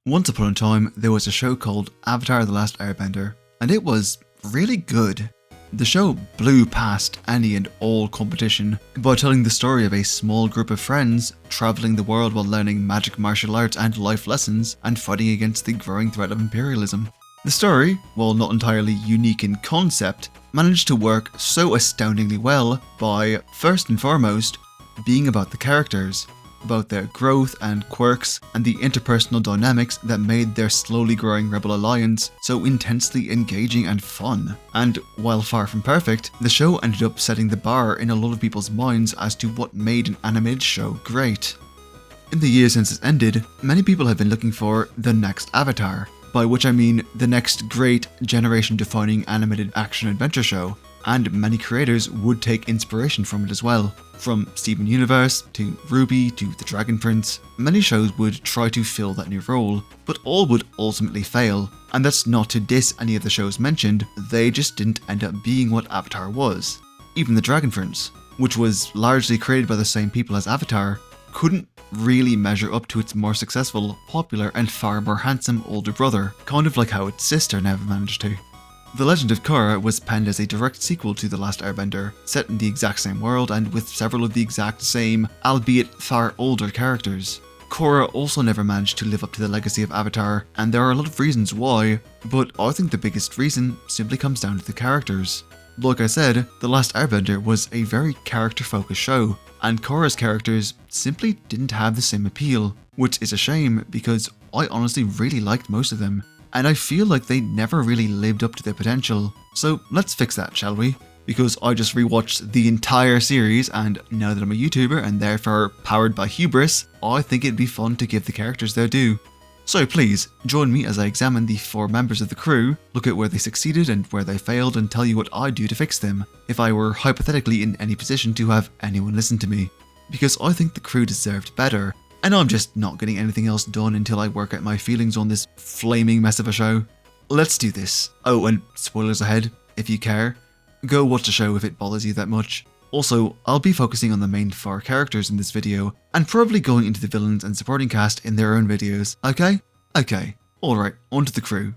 Once upon a time, there was a show called Avatar: The Last Airbender, and it was really good. The show blew past any and all competition by telling the story of a small group of friends traveling the world while learning magic martial arts and life lessons and fighting against the growing threat of imperialism. The story, while not entirely unique in concept, managed to work so astoundingly well by, first and foremost, being about the characters, about their growth and quirks and the interpersonal dynamics that made their slowly growing rebel alliance so intensely engaging and fun. And while far from perfect, the show ended up setting the bar in a lot of people's minds as to what made an animated show great. In the years since it ended, many people have been looking for the next Avatar, by which I mean the next great generation-defining animated action-adventure show, and many creators would take inspiration from it as well. From Steven Universe to RWBY to The Dragon Prince, many shows would try to fill that new role, but all would ultimately fail. And that's not to diss any of the shows mentioned, they just didn't end up being what Avatar was. Even The Dragon Prince, which was largely created by the same people as Avatar, couldn't really measure up to its more successful, popular and far more handsome older brother, kind of like how its sister never managed to. The Legend of Korra was penned as a direct sequel to The Last Airbender, set in the exact same world and with several of the exact same, albeit far older characters. Korra also never managed to live up to the legacy of Avatar, and there are a lot of reasons why, but I think the biggest reason simply comes down to the characters. Like I said, The Last Airbender was a very character-focused show, and Korra's characters simply didn't have the same appeal, which is a shame because I honestly really liked most of them. And I feel like they never really lived up to their potential. So let's fix that, shall we? Because I just rewatched the entire series, and now that I'm a YouTuber and therefore powered by hubris, I think it'd be fun to give the characters their due. So please, join me as I examine the 4 members of the crew, look at where they succeeded and where they failed, and tell you what I'd do to fix them, if I were hypothetically in any position to have anyone listen to me. Because I think the crew deserved better, and I'm just not getting anything else done until I work out my feelings on this flaming mess of a show. Let's do this. Oh, and spoilers ahead, if you care. Go watch the show if it bothers you that much. Also, I'll be focusing on the main 4 characters in this video, and probably going into the villains and supporting cast in their own videos, okay? Okay. Alright, on to the crew.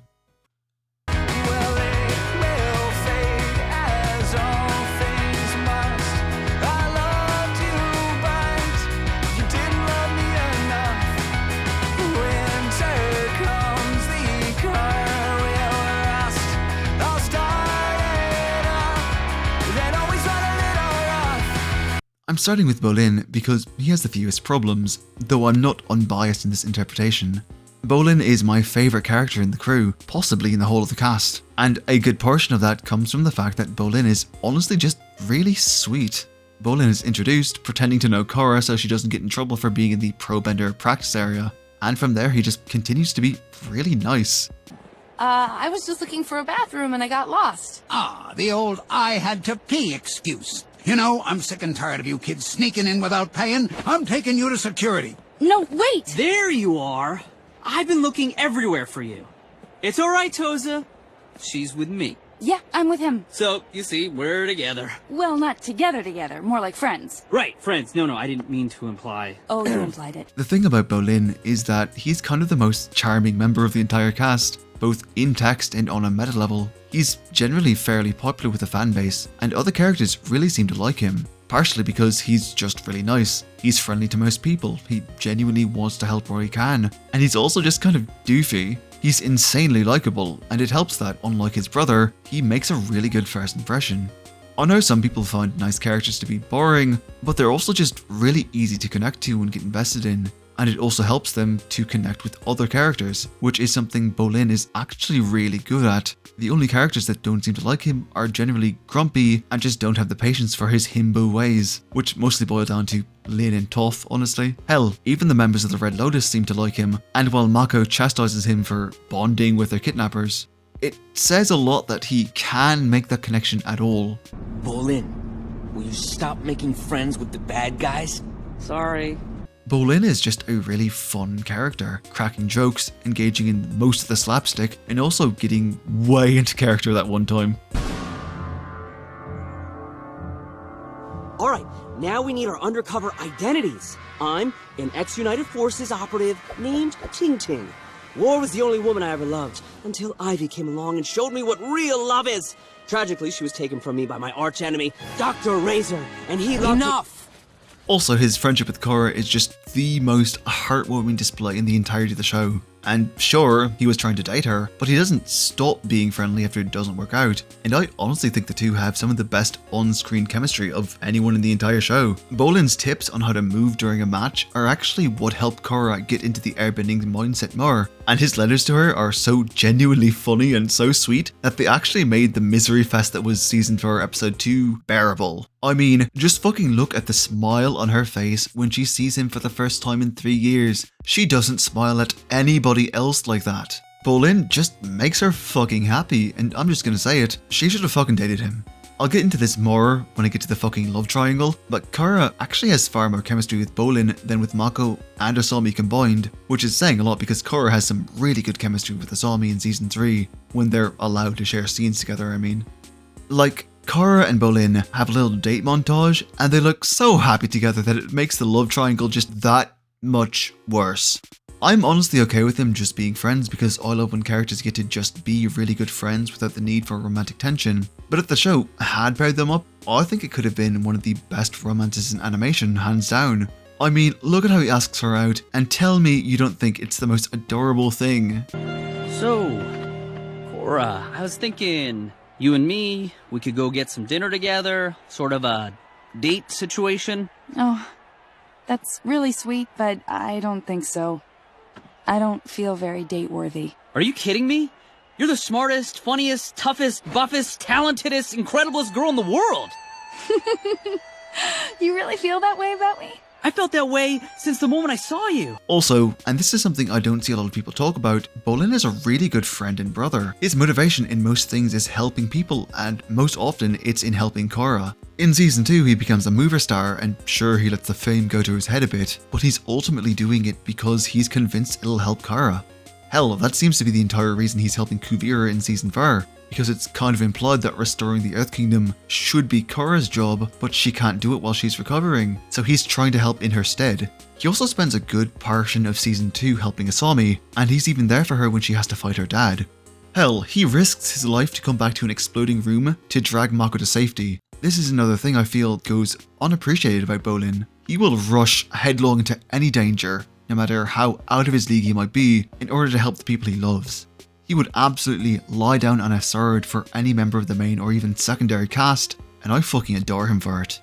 I'm starting with Bolin because he has the fewest problems, though I'm not unbiased in this interpretation. Bolin is my favourite character in the crew, possibly in the whole of the cast, and a good portion of that comes from the fact that Bolin is honestly just really sweet. Bolin is introduced pretending to know Korra so she doesn't get in trouble for being in the pro-bender practice area, and from there he just continues to be really nice. I was just looking for a bathroom and I got lost. Ah, the old I had to pee excuse. You know, I'm sick and tired of you kids sneaking in without paying. I'm taking you to security. No, wait! There you are. I've been looking everywhere for you. It's all right, Toza. She's with me. Yeah, I'm with him. So, you see, we're together. Well, not together, more like friends. Right, friends. No, I didn't mean to imply. Oh, you implied it. The thing about Bolin is that he's kind of the most charming member of the entire cast, both in text and on a meta level. He's generally fairly popular with the fanbase, and other characters really seem to like him, partially because he's just really nice. He's friendly to most people, he genuinely wants to help where he can, and he's also just kind of doofy. He's insanely likable, and it helps that, unlike his brother, he makes a really good first impression. I know some people find nice characters to be boring, but they're also just really easy to connect to and get invested in. And it also helps them to connect with other characters, which is something Bolin is actually really good at. The only characters that don't seem to like him are generally grumpy and just don't have the patience for his himbo ways, which mostly boil down to Lin and Toph, honestly. Hell, even the members of the Red Lotus seem to like him, and while Mako chastises him for bonding with their kidnappers, it says a lot that he can make that connection at all. Bolin, will you stop making friends with the bad guys? Sorry. Bolin is just a really fun character, cracking jokes, engaging in most of the slapstick, and also getting way into character that one time. Alright, now we need our undercover identities. I'm an ex-United Forces operative named Ting Ting. War was the only woman I ever loved, until Ivy came along and showed me what real love is. Tragically, she was taken from me by my arch-enemy, Dr. Razor, and he loved Enough! Also, his friendship with Korra is just the most heartwarming display in the entirety of the show. And sure, he was trying to date her, but he doesn't stop being friendly after it doesn't work out. And I honestly think the two have some of the best on-screen chemistry of anyone in the entire show. Bolin's tips on how to move during a match are actually what helped Korra get into the airbending mindset more. And his letters to her are so genuinely funny and so sweet that they actually made the misery fest that was season 4 episode 2 bearable. I mean, just fucking look at the smile on her face when she sees him for the first time in 3 years. She doesn't smile at anybody else like that. Bolin just makes her fucking happy, and I'm just gonna say it, she should have fucking dated him. I'll get into this more when I get to the fucking love triangle, but Korra actually has far more chemistry with Bolin than with Mako and Asami combined, which is saying a lot because Korra has some really good chemistry with Asami in season 3, when they're allowed to share scenes together, I mean. Like, Korra and Bolin have a little date montage, and they look so happy together that it makes the love triangle just that much worse. I'm honestly okay with them just being friends because I love when characters get to just be really good friends without the need for romantic tension. But if the show had paired them up, I think it could have been one of the best romances in animation, hands down. I mean, look at how he asks her out, and tell me you don't think it's the most adorable thing. So, Korra, I was thinking, you and me, we could go get some dinner together, sort of a date situation. Oh, that's really sweet, but I don't think so. I don't feel very date-worthy. Are you kidding me? You're the smartest, funniest, toughest, buffest, talentedest, incrediblest girl in the world! You really feel that way about me? I felt that way since the moment I saw you. Also, and this is something I don't see a lot of people talk about, Bolin is a really good friend and brother. His motivation in most things is helping people, and most often it's in helping Korra. In season 2 he becomes a mover star, and sure, he lets the fame go to his head a bit, but he's ultimately doing it because he's convinced it'll help Korra. Hell, that seems to be the entire reason he's helping Kuvira in season 4. Because it's kind of implied that restoring the Earth Kingdom should be Korra's job, but she can't do it while she's recovering, so he's trying to help in her stead. He also spends a good portion of season 2 helping Asami, and he's even there for her when she has to fight her dad. Hell, he risks his life to come back to an exploding room to drag Mako to safety. This is another thing I feel goes unappreciated about Bolin. He will rush headlong into any danger, no matter how out of his league he might be, in order to help the people he loves. He would absolutely lie down on a sword for any member of the main or even secondary cast, and I fucking adore him for it.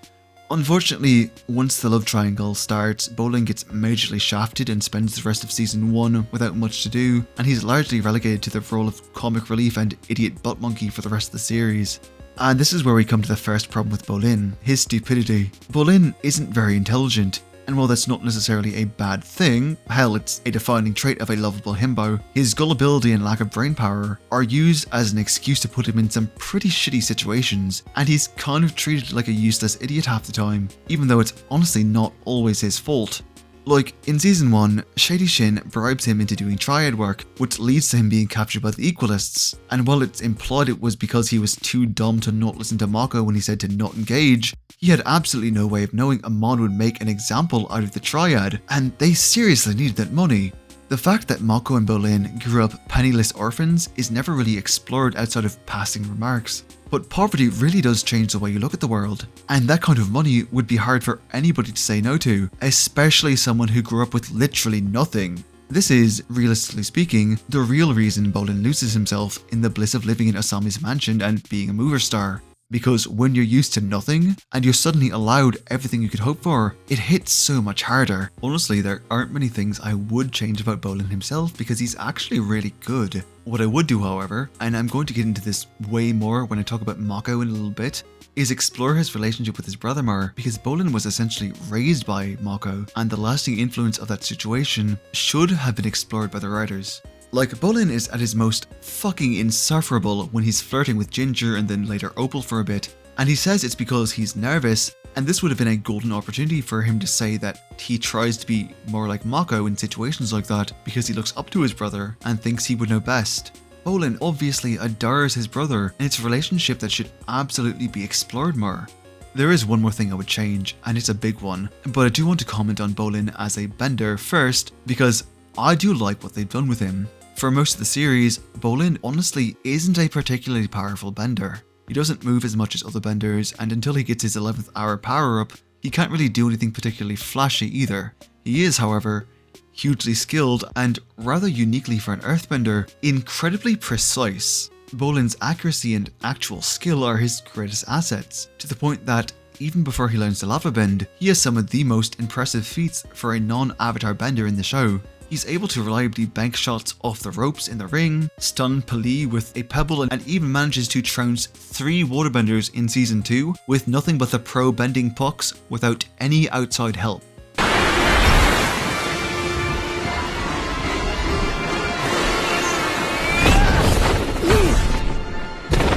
Unfortunately, once the love triangle starts, Bolin gets majorly shafted and spends the rest of season 1 without much to do, and he's largely relegated to the role of comic relief and idiot butt monkey for the rest of the series. And this is where we come to the first problem with Bolin, his stupidity. Bolin isn't very intelligent. And while that's not necessarily a bad thing, hell, it's a defining trait of a lovable himbo, his gullibility and lack of brain power are used as an excuse to put him in some pretty shitty situations, and he's kind of treated like a useless idiot half the time, even though it's honestly not always his fault. Like, in season 1, Shady Shin bribes him into doing triad work, which leads to him being captured by the Equalists, and while it's implied it was because he was too dumb to not listen to Mako when he said to not engage, he had absolutely no way of knowing Amon would make an example out of the triad, and they seriously needed that money. The fact that Mako and Bolin grew up penniless orphans is never really explored outside of passing remarks. But poverty really does change the way you look at the world, and that kind of money would be hard for anybody to say no to, especially someone who grew up with literally nothing. This is, realistically speaking, the real reason Bolin loses himself in the bliss of living in Asami's mansion and being a mover star. Because when you're used to nothing, and you're suddenly allowed everything you could hope for, it hits so much harder. Honestly, there aren't many things I would change about Bolin himself because he's actually really good. What I would do, however, and I'm going to get into this way more when I talk about Mako in a little bit, is explore his relationship with his brother more, because Bolin was essentially raised by Mako, and the lasting influence of that situation should have been explored by the writers. Like, Bolin is at his most fucking insufferable when he's flirting with Ginger and then later Opal for a bit, and he says it's because he's nervous, and this would have been a golden opportunity for him to say that he tries to be more like Mako in situations like that because he looks up to his brother and thinks he would know best. Bolin obviously adores his brother, and it's a relationship that should absolutely be explored more. There is one more thing I would change, and it's a big one, but I do want to comment on Bolin as a bender first, because I do like what they've done with him. For most of the series, Bolin honestly isn't a particularly powerful bender. He doesn't move as much as other benders, and until he gets his 11th hour power up, he can't really do anything particularly flashy either. He is, however, hugely skilled and, rather uniquely for an earthbender, incredibly precise. Bolin's accuracy and actual skill are his greatest assets, to the point that even before he learns to lava bend, he has some of the most impressive feats for a non-avatar bender in the show. He's able to reliably bank shots off the ropes in the ring, stun Pali with a pebble, and even manages to trounce 3 waterbenders in Season 2 with nothing but the pro bending pucks without any outside help.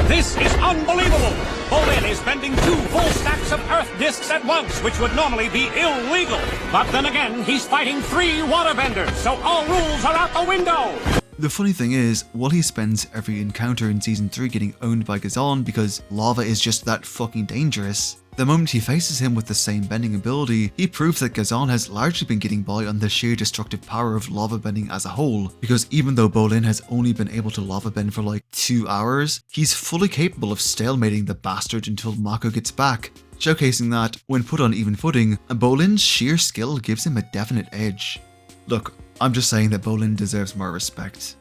This is unbelievable! Bolin is bending 2 full stacks of Earth discs at once, which would normally be illegal. But then again, he's fighting 3 waterbenders, so all rules are out the window! The funny thing is, while he spends every encounter in Season 3 getting owned by Gazan because lava is just that fucking dangerous, the moment he faces him with the same bending ability, he proves that Gazan has largely been getting by on the sheer destructive power of lava bending as a whole, because even though Bolin has only been able to lava bend for like 2 hours, he's fully capable of stalemating the bastard until Mako gets back, showcasing that, when put on even footing, Bolin's sheer skill gives him a definite edge. Look, I'm just saying that Bolin deserves more respect.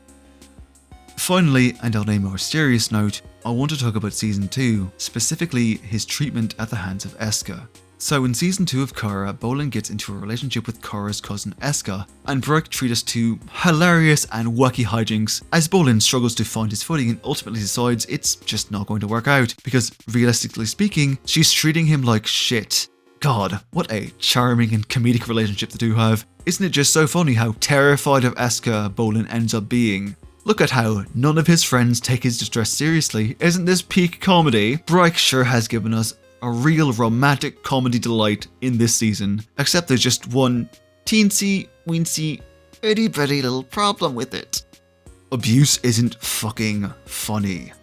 Finally, and on a more serious note, I want to talk about Season 2, specifically his treatment at the hands of Eska. So in Season 2 of Korra, Bolin gets into a relationship with Korra's cousin Eska, and Brook treats us to hilarious and wacky hijinks as Bolin struggles to find his footing and ultimately decides it's just not going to work out, because realistically speaking, she's treating him like shit. God, what a charming and comedic relationship the two have. Isn't it just so funny how terrified of Eska Bolin ends up being? Look at how none of his friends take his distress seriously. Isn't this peak comedy? Bryke sure has given us a real romantic comedy delight in this season. Except there's just one teensy, weensy, itty bitty little problem with it. Abuse isn't fucking funny.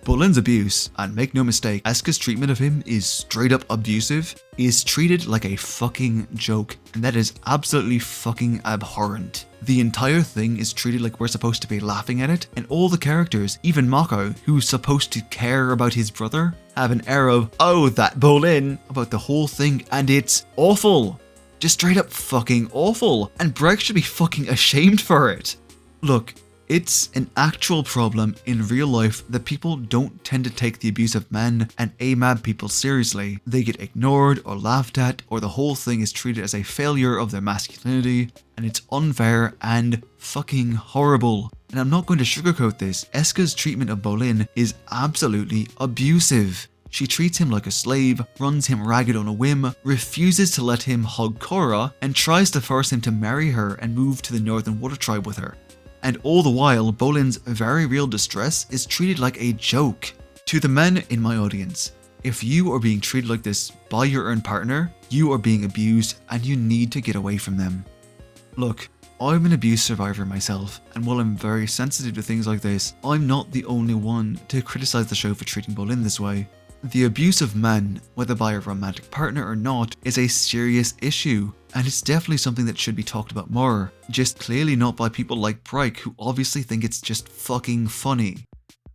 Bolin's abuse, and make no mistake, Eska's treatment of him is straight up abusive, is treated like a fucking joke, and that is absolutely fucking abhorrent. The entire thing is treated like we're supposed to be laughing at it, and all the characters, even Mako, who's supposed to care about his brother, have an air of, oh, that Bolin, about the whole thing, and it's awful. Just straight up fucking awful, and Bryke should be fucking ashamed for it. Look, it's an actual problem in real life that people don't tend to take the abuse of men and AMAB people seriously. They get ignored or laughed at, or the whole thing is treated as a failure of their masculinity, and it's unfair and fucking horrible. And I'm not going to sugarcoat this, Eska's treatment of Bolin is absolutely abusive. She treats him like a slave, runs him ragged on a whim, refuses to let him hug Korra, and tries to force him to marry her and move to the Northern Water Tribe with her. And all the while, Bolin's very real distress is treated like a joke. To the men in my audience, if you are being treated like this by your own partner, you are being abused and you need to get away from them. Look, I'm an abuse survivor myself, and while I'm very sensitive to things like this, I'm not the only one to criticize the show for treating Bolin this way. The abuse of men, whether by a romantic partner or not, is a serious issue, and it's definitely something that should be talked about more, just clearly not by people like Bryke who obviously think it's just fucking funny.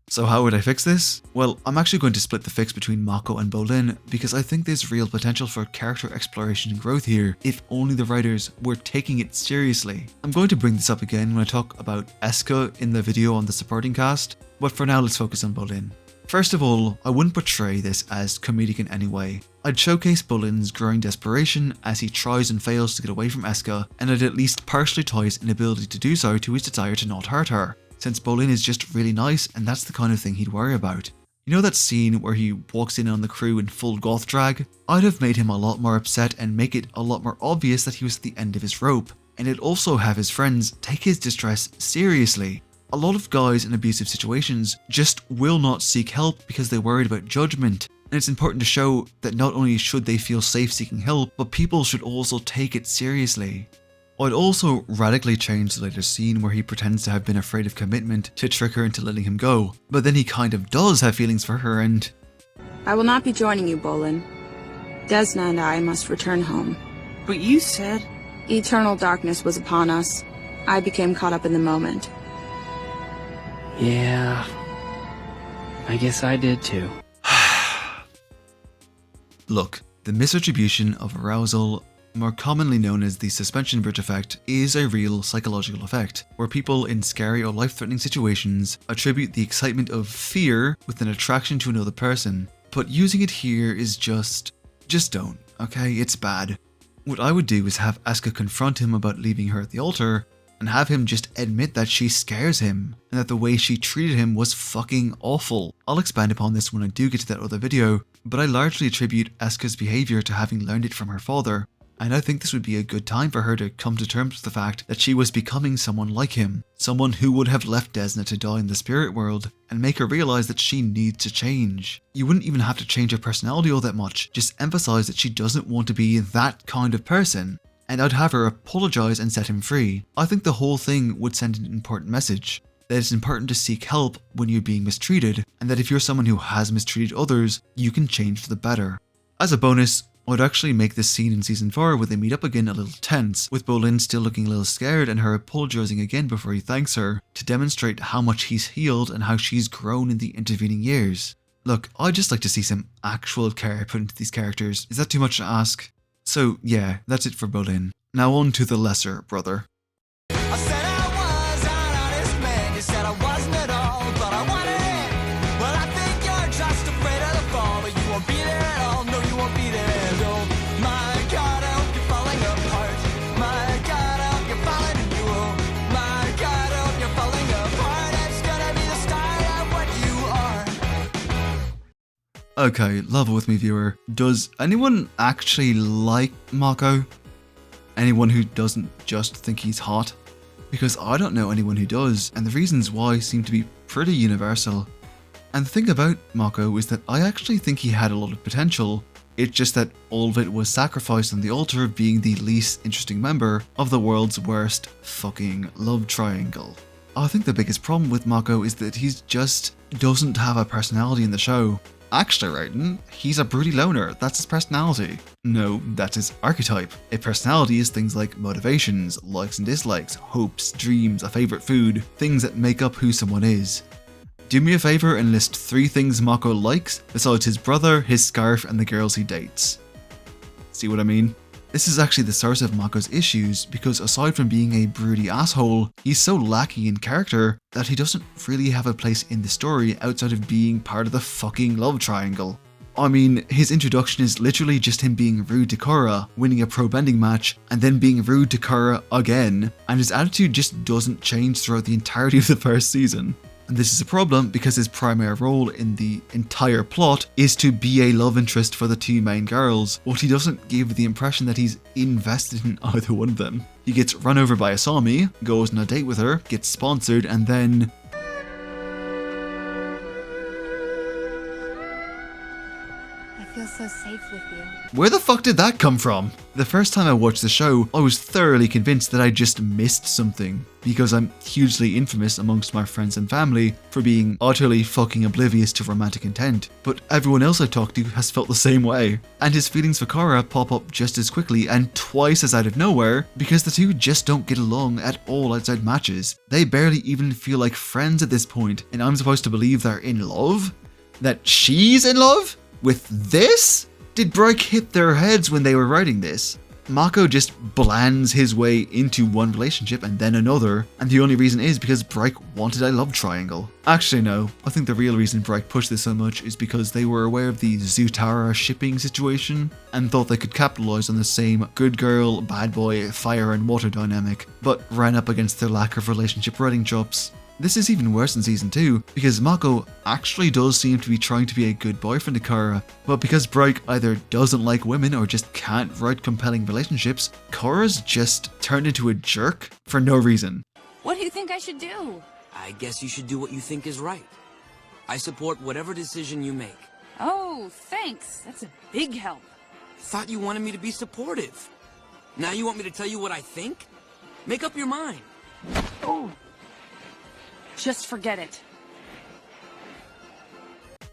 So how would I fix this? Well, I'm actually going to split the fix between Mako and Bolin, because I think there's real potential for character exploration and growth here, if only the writers were taking it seriously. I'm going to bring this up again when I talk about Eska in the video on the supporting cast, but for now let's focus on Bolin. First of all, I wouldn't portray this as comedic in any way. I'd showcase Bolin's growing desperation as he tries and fails to get away from Eska, and I'd at least partially tie his inability to do so to his desire to not hurt her, since Bolin is just really nice and that's the kind of thing he'd worry about. You know that scene where he walks in on the Krew in full goth drag? I'd have made him a lot more upset and make it a lot more obvious that he was at the end of his rope, and it'd also have his friends take his distress seriously. A lot of guys in abusive situations just will not seek help because they're worried about judgment, and it's important to show that not only should they feel safe seeking help, but people should also take it seriously. I'd also radically change the later scene where he pretends to have been afraid of commitment to trick her into letting him go, but then he kind of does have feelings for her and... I will not be joining you, Bolin. Desna and I must return home. But you said... Eternal darkness was upon us. I became caught up in the moment. Yeah, I guess I did too. Look, the misattribution of arousal, more commonly known as the suspension bridge effect, is a real psychological effect, where people in scary or life-threatening situations attribute the excitement of fear with an attraction to another person. But using it here is just don't, okay? It's bad. What I would do is have Asuka confront him about leaving her at the altar, and have him just admit that she scares him, and that the way she treated him was fucking awful. I'll expand upon this when I do get to that other video, but I largely attribute Asuka's behaviour to having learned it from her father, and I think this would be a good time for her to come to terms with the fact that she was becoming someone like him, someone who would have left Desna to die in the spirit world, and make her realise that she needs to change. You wouldn't even have to change her personality all that much, just emphasise that she doesn't want to be that kind of person, and I'd have her apologise and set him free. I think the whole thing would send an important message, that it's important to seek help when you're being mistreated, and that if you're someone who has mistreated others, you can change for the better. As a bonus, I'd actually make this scene in season 4 where they meet up again a little tense, with Bolin still looking a little scared and her apologising again before he thanks her, to demonstrate how much he's healed and how she's grown in the intervening years. Look, I'd just like to see some actual care put into these characters. Is that too much to ask? So yeah, that's it for Bolin. Now on to the lesser brother. I said I was an honest man, you said I wasn't at all, but I wanted it. Well, I think you're just afraid of the fall, but you won't be there at all, no, you won't be there. Oh my God, I hope you're falling apart. My God, I hope you're falling and you. Oh my God, I hope you're falling apart. It's gonna be the start of what you are. Okay, level with me, viewer. Does anyone actually like Mako? Anyone who doesn't just think he's hot? Because I don't know anyone who does, and the reasons why seem to be pretty universal. And the thing about Mako is that I actually think he had a lot of potential. It's just that all of it was sacrificed on the altar of being the least interesting member of the world's worst fucking love triangle. I think the biggest problem with Mako is that he just doesn't have a personality in the show. Actually, Raiden, he's a broody loner. That's his personality. No, that's his archetype. A personality is things like motivations, likes and dislikes, hopes, dreams, a favourite food, things that make up who someone is. Do me a favour and list 3 things Mako likes besides his brother, his scarf, and the girls he dates. See what I mean? This is actually the source of Mako's issues, because aside from being a broody asshole, he's so lacking in character that he doesn't really have a place in the story outside of being part of the fucking love triangle. I mean, his introduction is literally just him being rude to Korra, winning a pro bending match, and then being rude to Korra again, and his attitude just doesn't change throughout the entirety of the first season. And this is a problem because his primary role in the entire plot is to be a love interest for the 2 main girls, but he doesn't give the impression that he's invested in either one of them. He gets run over by Asami, goes on a date with her, gets sponsored, and then... I feel so safe with you. Where the fuck did that come from? The first time I watched the show, I was thoroughly convinced that I just missed something, because I'm hugely infamous amongst my friends and family for being utterly fucking oblivious to romantic intent, but everyone else I talked to has felt the same way. And his feelings for Korra pop up just as quickly and twice as out of nowhere, because the two just don't get along at all outside matches. They barely even feel like friends at this point, and I'm supposed to believe they're in love? That she's in love? With this? Did Bryke hit their heads when they were writing this? Mako just blends his way into one relationship and then another, and the only reason is because Bryke wanted a love triangle. Actually no, I think the real reason Bryke pushed this so much is because they were aware of the Zutara shipping situation and thought they could capitalize on the same good girl, bad boy, fire and water dynamic, but ran up against their lack of relationship writing chops. This is even worse in season 2, because Mako actually does seem to be trying to be a good boyfriend to Korra, but because Bryke either doesn't like women or just can't write compelling relationships, Korra's just turned into a jerk for no reason. What do you think I should do? I guess you should do what you think is right. I support whatever decision you make. Oh, thanks. That's a big help. Thought you wanted me to be supportive. Now you want me to tell you what I think? Make up your mind. Oh. Just forget it.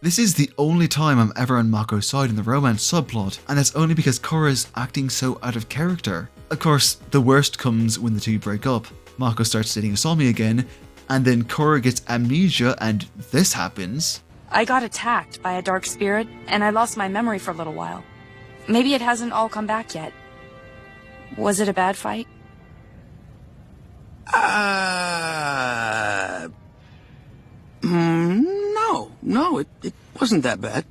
This is the only time I'm ever on Mako's side in the romance subplot, and that's only because Korra's acting so out of character. Of course, the worst comes when the two break up. Mako starts dating Asami again, And then Korra gets amnesia and this happens. I got attacked by a dark spirit, and I lost my memory for a little while. Maybe it hasn't all come back yet. Was it a bad fight? No, it wasn't that bad.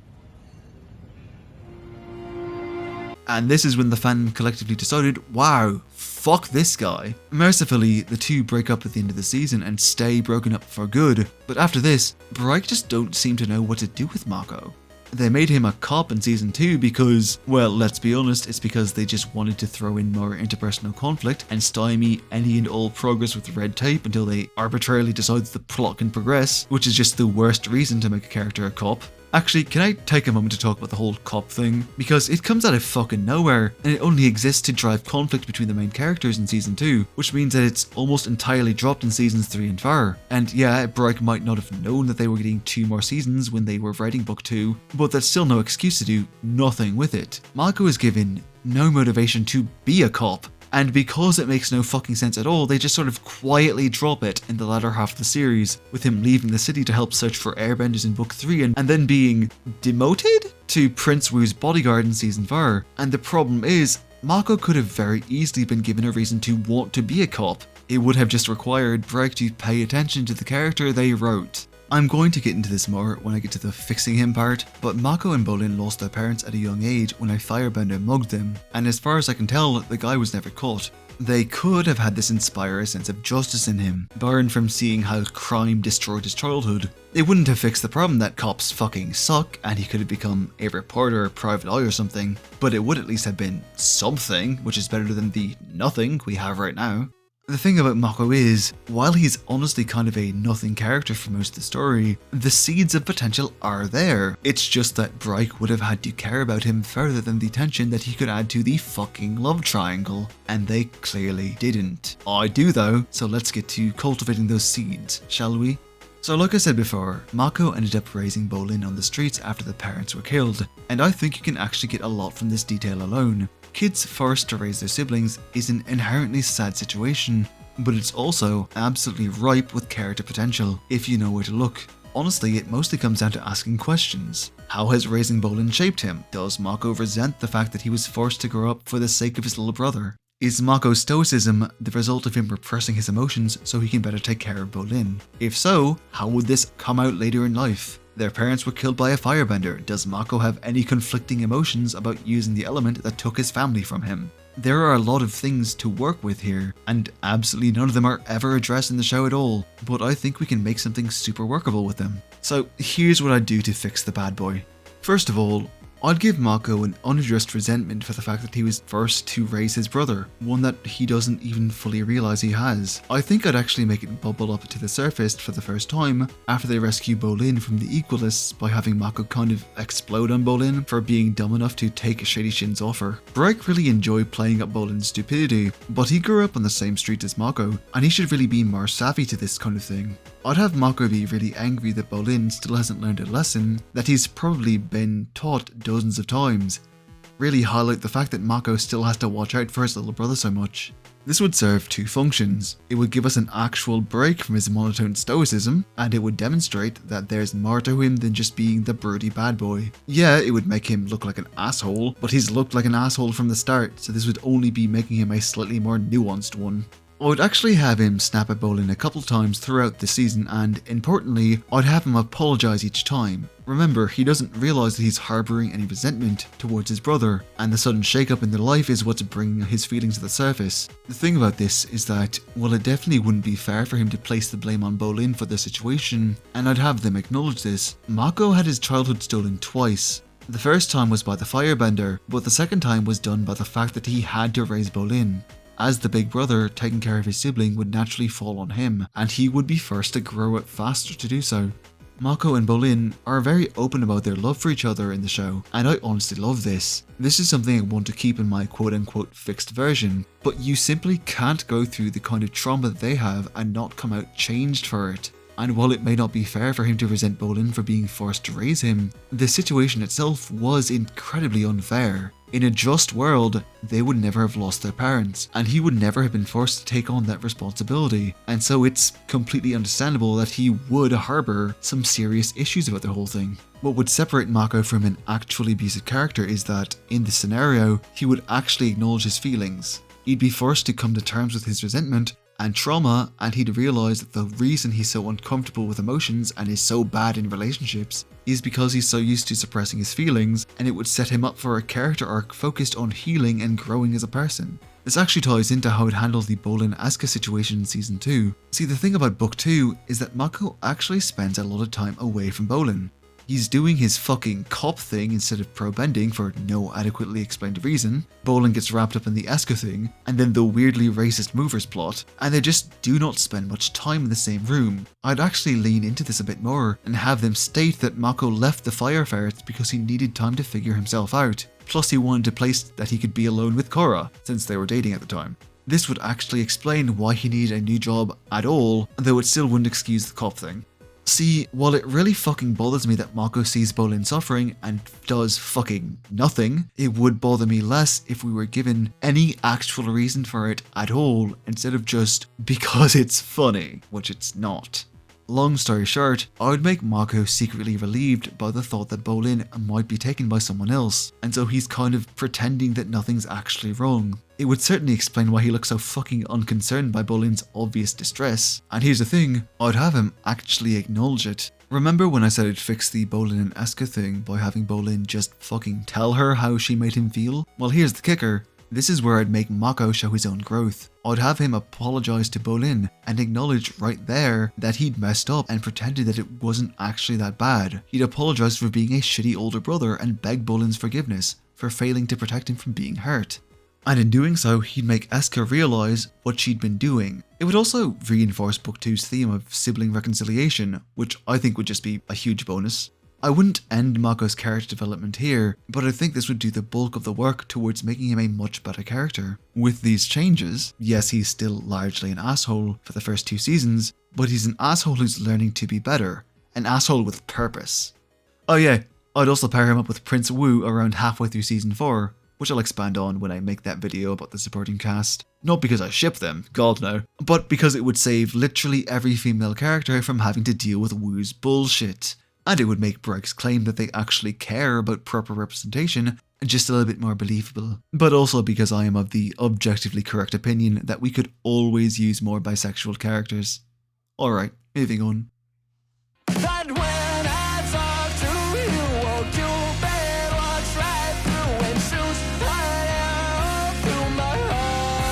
And this is when the fandom collectively decided, wow, fuck this guy. Mercifully, the two break up at the end of the season and stay broken up for good, but after this, Bright just don't seem to know what to do with Mako. They made him a cop in season 2 because, well, let's be honest, it's because they just wanted to throw in more interpersonal conflict and stymie any and all progress with red tape until they arbitrarily decide the plot can progress, which is just the worst reason to make a character a cop. Actually, can I take a moment to talk about the whole cop thing? Because it comes out of fucking nowhere, and it only exists to drive conflict between the main characters in season 2, which means that it's almost entirely dropped in seasons 3 and 4. And yeah, Bright might not have known that they were getting 2 more seasons when they were writing book 2, but that's still no excuse to do nothing with it. Mako is given no motivation to be a cop, and because it makes no fucking sense at all, they just sort of quietly drop it in the latter half of the series, with him leaving the city to help search for airbenders in book 3 and then being demoted to Prince Wu's bodyguard in season 4. And the problem is, Mako could have very easily been given a reason to want to be a cop. It would have just required Bright to pay attention to the character they wrote. I'm going to get into this more when I get to the fixing him part, but Mako and Bolin lost their parents at a young age when a firebender mugged them, and as far as I can tell, the guy was never caught. They could have had this inspire a sense of justice in him, barring from seeing how crime destroyed his childhood. It wouldn't have fixed the problem that cops fucking suck and he could have become a reporter or private eye or something, but it would at least have been something, which is better than the nothing we have right now. The thing about Mako is, while he's honestly kind of a nothing character for most of the story, the seeds of potential are there. It's just that Bright would have had to care about him further than the tension that he could add to the fucking love triangle, and they clearly didn't. I do though, so let's get to cultivating those seeds, shall we? So like I said before, Mako ended up raising Bolin on the streets after the parents were killed, and I think you can actually get a lot from this detail alone. Kids forced to raise their siblings is an inherently sad situation, but it's also absolutely ripe with character potential, if you know where to look. Honestly, it mostly comes down to asking questions. How has raising Bolin shaped him? Does Mako resent the fact that he was forced to grow up for the sake of his little brother? Is Mako's stoicism the result of him repressing his emotions so he can better take care of Bolin? If so, how would this come out later in life? Their parents were killed by a firebender. Does Mako have any conflicting emotions about using the element that took his family from him? There are a lot of things to work with here, and absolutely none of them are ever addressed in the show at all, but I think we can make something super workable with them. So here's what I'd do to fix the bad boy. First of all, I'd give Mako an unaddressed resentment for the fact that he was forced to raise his brother, one that he doesn't even fully realise he has. I think I'd actually make it bubble up to the surface for the first time after they rescue Bolin from the Equalists by having Mako kind of explode on Bolin for being dumb enough to take Shady Shin's offer. Bright really enjoyed playing up Bolin's stupidity, but he grew up on the same street as Mako, and he should really be more savvy to this kind of thing. I'd have Mako be really angry that Bolin still hasn't learned a lesson that he's probably been taught dozens of times. Really highlight the fact that Mako still has to watch out for his little brother so much. This would serve 2 functions. It would give us an actual break from his monotone stoicism, and it would demonstrate that there's more to him than just being the broody bad boy. Yeah, it would make him look like an asshole, but he's looked like an asshole from the start, so this would only be making him a slightly more nuanced one. I would actually have him snap at Bolin a couple times throughout the season, and importantly, I'd have him apologise each time. Remember, he doesn't realise that he's harbouring any resentment towards his brother, and the sudden shake-up in their life is what's bringing his feelings to the surface. The thing about this is that, while it definitely wouldn't be fair for him to place the blame on Bolin for the situation, and I'd have them acknowledge this, Mako had his childhood stolen twice. The first time was by the firebender, but the second time was done by the fact that he had to raise Bolin. As the big brother, taking care of his sibling would naturally fall on him, and he would be first to grow up faster to do so. Mako and Bolin are very open about their love for each other in the show, and I honestly love this. This is something I want to keep in my quote-unquote fixed version, but you simply can't go through the kind of trauma that they have and not come out changed for it. And while it may not be fair for him to resent Bolin for being forced to raise him, the situation itself was incredibly unfair. In a just world, they would never have lost their parents, and he would never have been forced to take on that responsibility, and so it's completely understandable that he would harbor some serious issues about the whole thing. What would separate Mako from an actually abusive character is that, in this scenario, he would actually acknowledge his feelings. He'd be forced to come to terms with his resentment and trauma, and he'd realise that the reason he's so uncomfortable with emotions and is so bad in relationships is because he's so used to suppressing his feelings, and it would set him up for a character arc focused on healing and growing as a person. This actually ties into how it handles the Bolin-Asuka situation in Season 2. See, the thing about Book 2 is that Mako actually spends a lot of time away from Bolin. He's doing his fucking cop thing instead of pro-bending for no adequately explained reason. Bolin gets wrapped up in the Asuka thing, and then the weirdly racist movers plot, and they just do not spend much time in the same room. I'd actually lean into this a bit more, and have them state that Mako left the Fire Ferrets because he needed time to figure himself out. Plus he wanted a place that he could be alone with Korra, since they were dating at the time. This would actually explain why he needed a new job at all, though it still wouldn't excuse the cop thing. See, while it really fucking bothers me that Mako sees Bolin suffering and does fucking nothing, it would bother me less if we were given any actual reason for it at all, instead of just because it's funny, which it's not. Long story short, I would make Mako secretly relieved by the thought that Bolin might be taken by someone else, and so he's kind of pretending that nothing's actually wrong. It would certainly explain why he looks so fucking unconcerned by Bolin's obvious distress. And here's the thing, I'd have him actually acknowledge it. Remember when I said I'd fix the Bolin and Asuka thing by having Bolin just fucking tell her how she made him feel? Well, here's the kicker. This is where I'd make Mako show his own growth. I'd have him apologise to Bolin and acknowledge right there that he'd messed up and pretended that it wasn't actually that bad. He'd apologise for being a shitty older brother and beg Bolin's forgiveness for failing to protect him from being hurt. And in doing so, he'd make Asuka realise what she'd been doing. It would also reinforce Book 2's theme of sibling reconciliation, which I think would just be a huge bonus. I wouldn't end Mako's character development here, but I think this would do the bulk of the work towards making him a much better character. With these changes, yes, he's still largely an asshole for the first 2 seasons, but he's an asshole who's learning to be better. An asshole with purpose. Oh yeah, I'd also pair him up with Prince Wu around halfway through Season 4, which I'll expand on when I make that video about the supporting cast. Not because I ship them, god no, but because it would save literally every female character from having to deal with Wu's bullshit. And it would make Bryke's claim that they actually care about proper representation just a little bit more believable. But also because I am of the objectively correct opinion that we could always use more bisexual characters. Alright, moving on. That when I talk to you, won't you bear what's right through and shoot fire through my heart?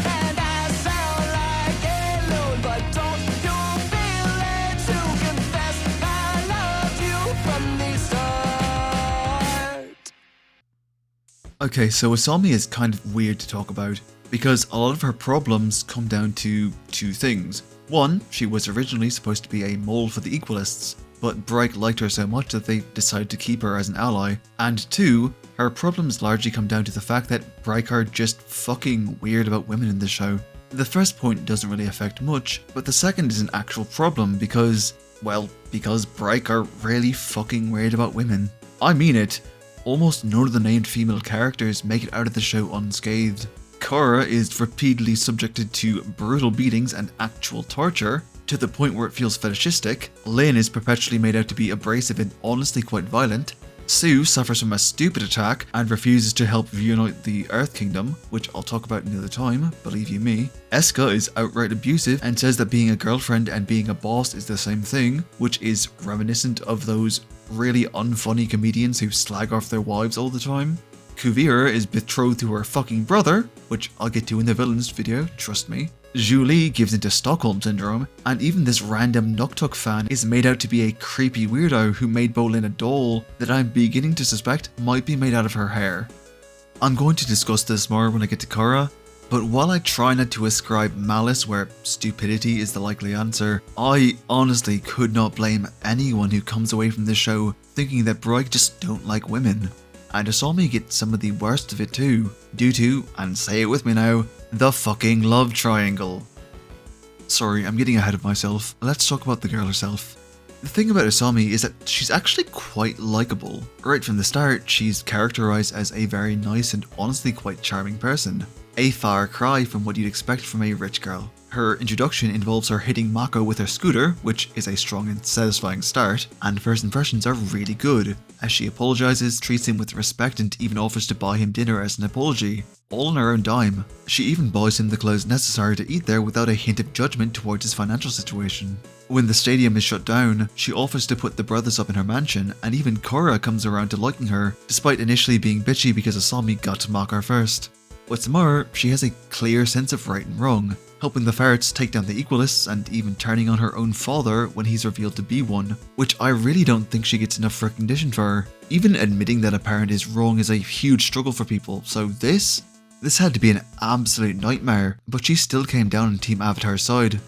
And I sound like a loon, but don't you feel it to confess I loved you from the start? Okay, so Asami is kind of weird to talk about, because a lot of her problems come down to 2 things. 1, she was originally supposed to be a mole for the Equalists, but Bryke liked her so much that they decided to keep her as an ally. And 2, her problems largely come down to the fact that Bryke are just fucking weird about women in this show. The first point doesn't really affect much, but the second is an actual problem because Bryke are really fucking weird about women. I mean it. Almost none of the named female characters make it out of the show unscathed. Korra is repeatedly subjected to brutal beatings and actual torture, to the point where it feels fetishistic. Lin is perpetually made out to be abrasive and honestly quite violent. Sue suffers from a stupid attack and refuses to help reunite the Earth Kingdom, which I'll talk about another time, believe you me. Eska is outright abusive and says that being a girlfriend and being a boss is the same thing, which is reminiscent of those really unfunny comedians who slag off their wives all the time. Kuvira is betrothed to her fucking brother, which I'll get to in the villains video, trust me. Julie gives into Stockholm Syndrome, and even this random Nuktuk fan is made out to be a creepy weirdo who made Bolin a doll that I'm beginning to suspect might be made out of her hair. I'm going to discuss this more when I get to Korra, but while I try not to ascribe malice where stupidity is the likely answer, I honestly could not blame anyone who comes away from this show thinking that Bryke just don't like women. And Asami gets some of the worst of it too, due to, and say it with me now, the fucking love triangle. Sorry, I'm getting ahead of myself. Let's talk about the girl herself. The thing about Asami is that she's actually quite likable. Right from the start, she's characterized as a very nice and honestly quite charming person. A far cry from what you'd expect from a rich girl. Her introduction involves her hitting Mako with her scooter, which is a strong and satisfying start, and first impressions are really good, as she apologizes, treats him with respect, and even offers to buy him dinner as an apology, all on her own dime. She even buys him the clothes necessary to eat there without a hint of judgment towards his financial situation. When the stadium is shut down, she offers to put the brothers up in her mansion, and even Korra comes around to liking her, despite initially being bitchy because Asami got to mock her first. What's more, she has a clear sense of right and wrong, helping the Ferrets take down the Equalists and even turning on her own father when he's revealed to be one, which I really don't think she gets enough recognition for. Even admitting that a parent is wrong is a huge struggle for people, so this had to be an absolute nightmare, but she still came down on Team Avatar's side.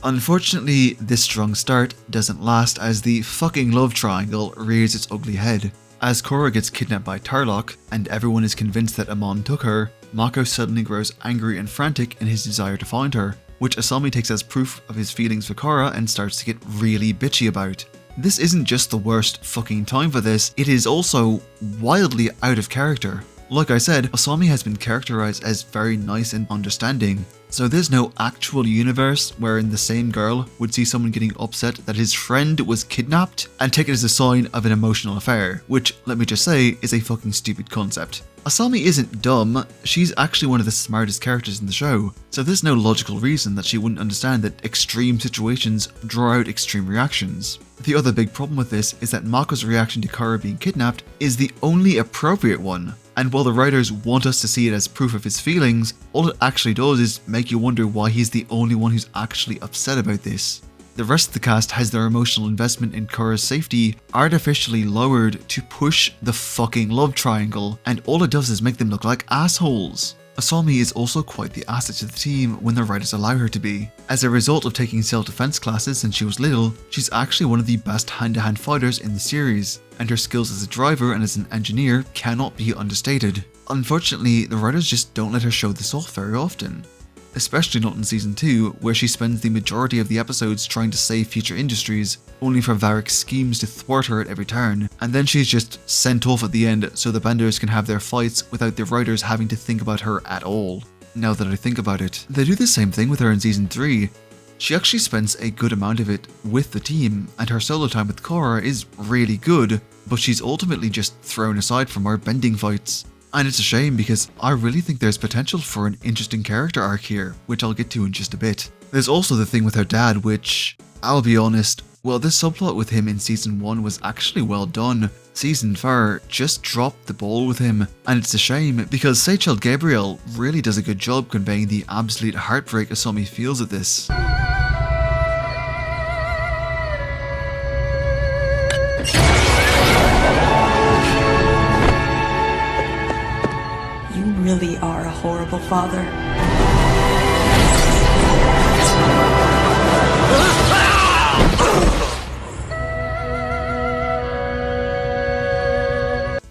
Unfortunately, this strong start doesn't last as the fucking love triangle rears its ugly head. As Korra gets kidnapped by Tarlok, and everyone is convinced that Amon took her, Mako suddenly grows angry and frantic in his desire to find her, which Asami takes as proof of his feelings for Korra and starts to get really bitchy about. This isn't just the worst fucking time for this, it is also wildly out of character. Like I said, Asami has been characterized as very nice and understanding, so there's no actual universe wherein the same girl would see someone getting upset that his friend was kidnapped and take it as a sign of an emotional affair, which, let me just say, is a fucking stupid concept. Asami isn't dumb, she's actually one of the smartest characters in the show, so there's no logical reason that she wouldn't understand that extreme situations draw out extreme reactions. The other big problem with this is that Mako's reaction to Korra being kidnapped is the only appropriate one, and while the writers want us to see it as proof of his feelings, all it actually does is make you wonder why he's the only one who's actually upset about this. The rest of the cast has their emotional investment in Korra's safety artificially lowered to push the fucking love triangle, and all it does is make them look like assholes. Asami is also quite the asset to the team when the writers allow her to be. As a result of taking self-defense classes since she was little, she's actually one of the best hand-to-hand fighters in the series, and her skills as a driver and as an engineer cannot be understated. Unfortunately, the writers just don't let her show this off very often. Especially not in Season 2, where she spends the majority of the episodes trying to save future industries, only for Varric's schemes to thwart her at every turn, and then she's just sent off at the end so the benders can have their fights without the writers having to think about her at all. Now that I think about it, they do the same thing with her in Season 3. She actually spends a good amount of it with the team, and her solo time with Korra is really good, but she's ultimately just thrown aside from our bending fights. And it's a shame because I really think there's potential for an interesting character arc here, which I'll get to in just a bit. There's also the thing with her dad, which, I'll be honest, well, this subplot with him in Season 1 was actually well done. Season 4 just dropped the ball with him, and it's a shame because Seychelles Gabriel really does a good job conveying the absolute heartbreak Asami feels at this. You really are a horrible father.